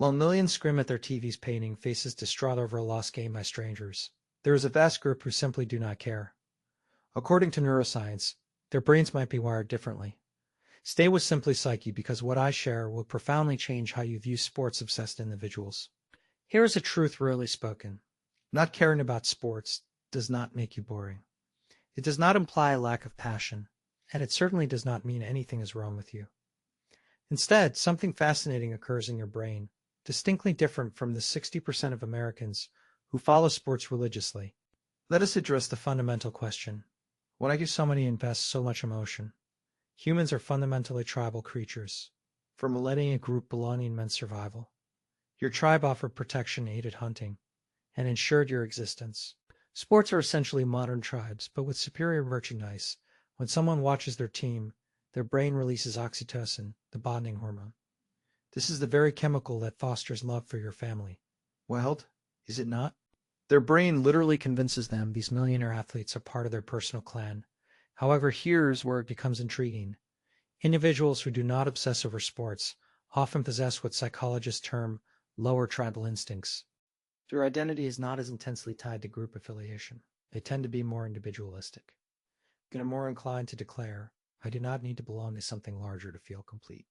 While millions scream at their TVs painting faces distraught over a lost game by strangers, there is a vast group who simply do not care. According to neuroscience, their brains might be wired differently. Stay with Simply Psyche because what I share will profoundly change how you view sports-obsessed individuals. Here is a truth rarely spoken. Not caring about sports does not make you boring. It does not imply a lack of passion, and it certainly does not mean anything is wrong with you. Instead, something fascinating occurs in your brain, distinctly different from the 60% of Americans who follow sports religiously. Let us address the fundamental question. Why do so many invest so much emotion? Humans are fundamentally tribal creatures. For millennia, a group belonging meant survival. Your tribe offered protection, aided hunting, and ensured your existence. Sports are essentially modern tribes, but with superior merchandise. When someone watches their team, their brain releases oxytocin, the bonding hormone. This is the very chemical that fosters love for your family. Wild, is it not? Their brain literally convinces them these millionaire athletes are part of their personal clan. However, here's where it becomes intriguing. Individuals who do not obsess over sports often possess what psychologists term lower tribal instincts. Their identity is not as intensely tied to group affiliation. They tend to be more individualistic, and are more inclined to declare, I do not need to belong to something larger to feel complete.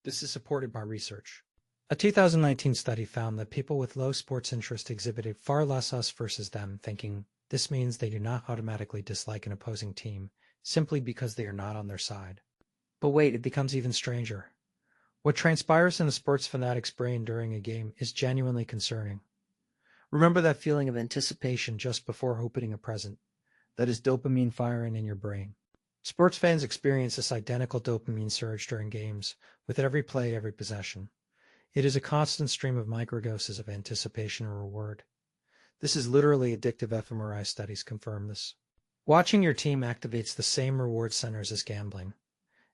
This is supported by research. A 2019 study found that people with low sports interest exhibited far less us versus them thinking. This means they do not automatically dislike an opposing team simply because they are not on their side. But wait, it becomes even stranger. What transpires in a sports fanatic's brain during a game is genuinely concerning. Remember that feeling of anticipation just before opening a present. That is dopamine firing in your brain. Sports fans experience this identical dopamine surge during games, with every play, every possession. It is a constant stream of microdoses of anticipation and reward. This is literally addictive. fMRI studies confirm this. Watching your team activates the same reward centers as gambling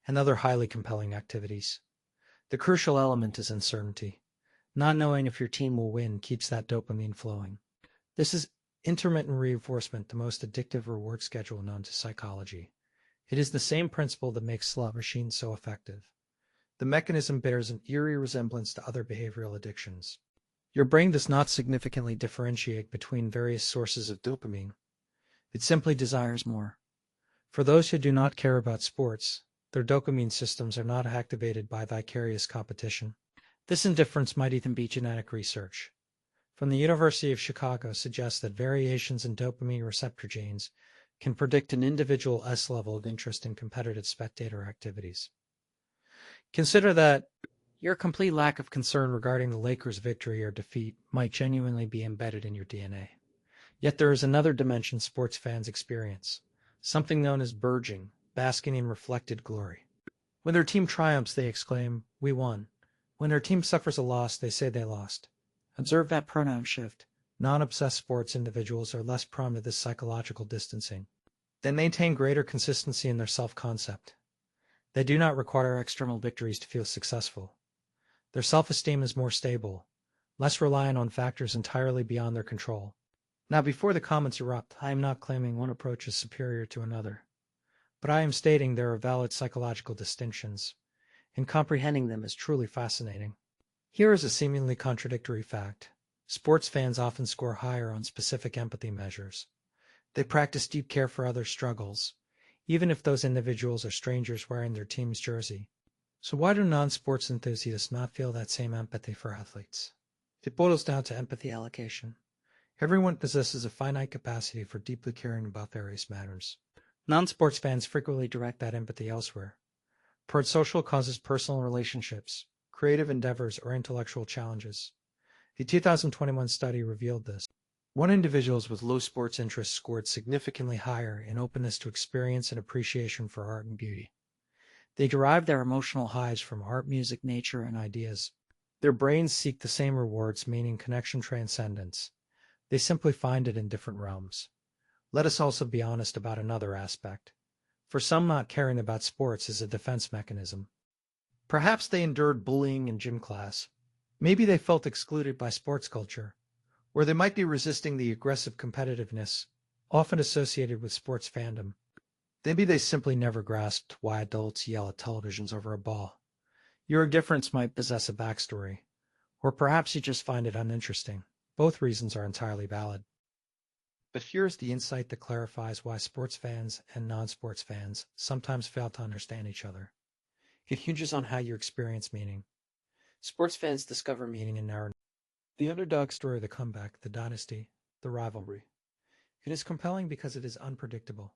and other highly compelling activities. The crucial element is uncertainty. Not knowing if your team will win keeps that dopamine flowing. This is intermittent reinforcement, the most addictive reward schedule known to psychology. It is the same principle that makes slot machines so effective. The mechanism bears an eerie resemblance to other behavioral addictions. Your brain does not significantly differentiate between various sources of dopamine. It simply desires more. For those who do not care about sports, their dopamine systems are not activated by vicarious competition. This indifference might even be genetic research. From the University of Chicago suggests that variations in dopamine receptor genes can predict an individual's S level of interest in competitive spectator activities. Consider that your complete lack of concern regarding the Lakers' victory or defeat might genuinely be embedded in your DNA. Yet there is another dimension sports fans experience, something known as burgeoning, basking in reflected glory. When their team triumphs, they exclaim, "We won." When their team suffers a loss, they say they lost. Observe that pronoun shift. Non-obsessed sports individuals are less prone to this psychological distancing. They maintain greater consistency in their self-concept. They do not require external victories to feel successful. Their self-esteem is more stable, less reliant on factors entirely beyond their control. Now, before the comments erupt, I am not claiming one approach is superior to another, but I am stating there are valid psychological distinctions, and comprehending them is truly fascinating. Here is a seemingly contradictory fact. Sports fans often score higher on specific empathy measures. They practice deep care for others' struggles, even if those individuals are strangers wearing their team's jersey. So why do non-sports enthusiasts not feel that same empathy for athletes? It boils down to empathy allocation. Everyone possesses a finite capacity for deeply caring about various matters. Non-sports fans frequently direct that empathy elsewhere, towards social causes, personal relationships, creative endeavors, or intellectual challenges. A 2021 study revealed this. One individuals with low sports interests scored significantly higher in openness to experience and appreciation for art and beauty. They derive their emotional highs from art, music, nature, and ideas. Their brains seek the same rewards, meaning connection, transcendence. They simply find it in different realms. Let us also be honest about another aspect. For some, not caring about sports is a defense mechanism. Perhaps they endured bullying in gym class. Maybe they felt excluded by sports culture, or they might be resisting the aggressive competitiveness often associated with sports fandom. Maybe they simply never grasped why adults yell at televisions over a ball. Your indifference might possess a backstory, Or perhaps you just find it uninteresting. Both reasons are entirely valid. But here's the insight that clarifies why sports fans and non-sports fans sometimes fail to understand each other. It hinges on how you experience meaning. Sports fans discover meaning in narrative. The underdog story, the comeback, the dynasty, the rivalry. It is compelling because it is unpredictable.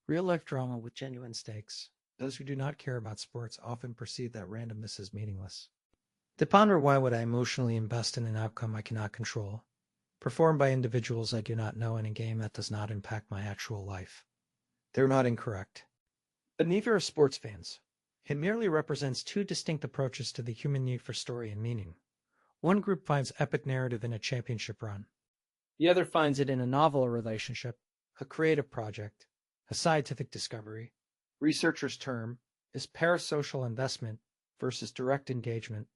Real-life drama with genuine stakes. Those who do not care about sports often perceive that randomness as meaningless. They ponder, why would I emotionally invest in an outcome I cannot control, performed by individuals I do not know in a game that does not impact my actual life? They're not incorrect. But neither are sports fans. It merely represents two distinct approaches to the human need for story and meaning. One group finds epic narrative in a championship run. The other finds it in a novel relationship, a creative project, a scientific discovery. Researchers' term is parasocial investment versus direct engagement.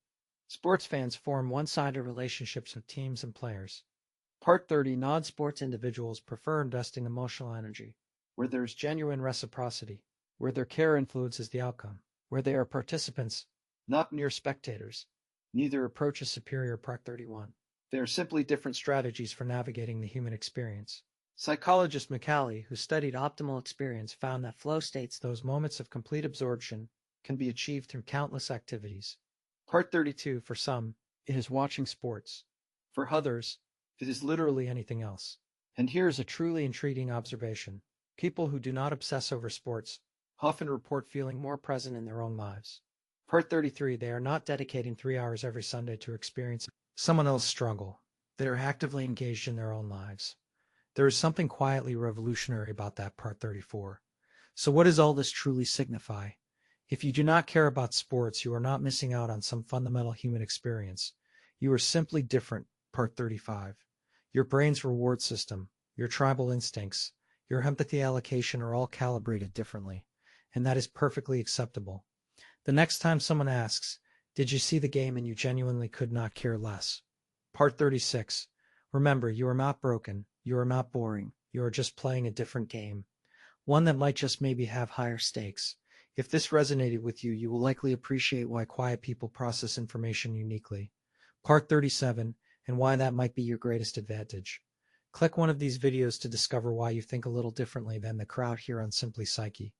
Sports fans form one-sided relationships with teams and players. Part 30, non-sports individuals prefer investing emotional energy, where there is genuine reciprocity, where their care influences the outcome, where they are participants, not mere spectators. Neither approach is superior. Part 31. They are simply different strategies for navigating the human experience. Psychologist McCallie, who studied optimal experience, found that flow states, those moments of complete absorption, can be achieved through countless activities. Part 32, for some, it is watching sports. For others, it is literally anything else. And here is a truly intriguing observation. People who do not obsess over sports often report feeling more present in their own lives. Part 33, they are not dedicating 3 hours every Sunday to experience someone else's struggle. They are actively engaged in their own lives. There is something quietly revolutionary about that. Part 34. So what does all this truly signify? If you do not care about sports, you are not missing out on some fundamental human experience. You are simply different. Part 35. Your brain's reward system, your tribal instincts, your empathy allocation are all calibrated differently, and that is perfectly acceptable. The next time someone asks, "Did you see the game?" and you genuinely could not care less. Part 36. Remember, you are not broken. You are not boring. You are just playing a different game. One that might just maybe have higher stakes. If this resonated with you, you will likely appreciate why quiet people process information uniquely. Part 37, and why that might be your greatest advantage. Click one of these videos to discover why you think a little differently than the crowd here on Simply Psyche.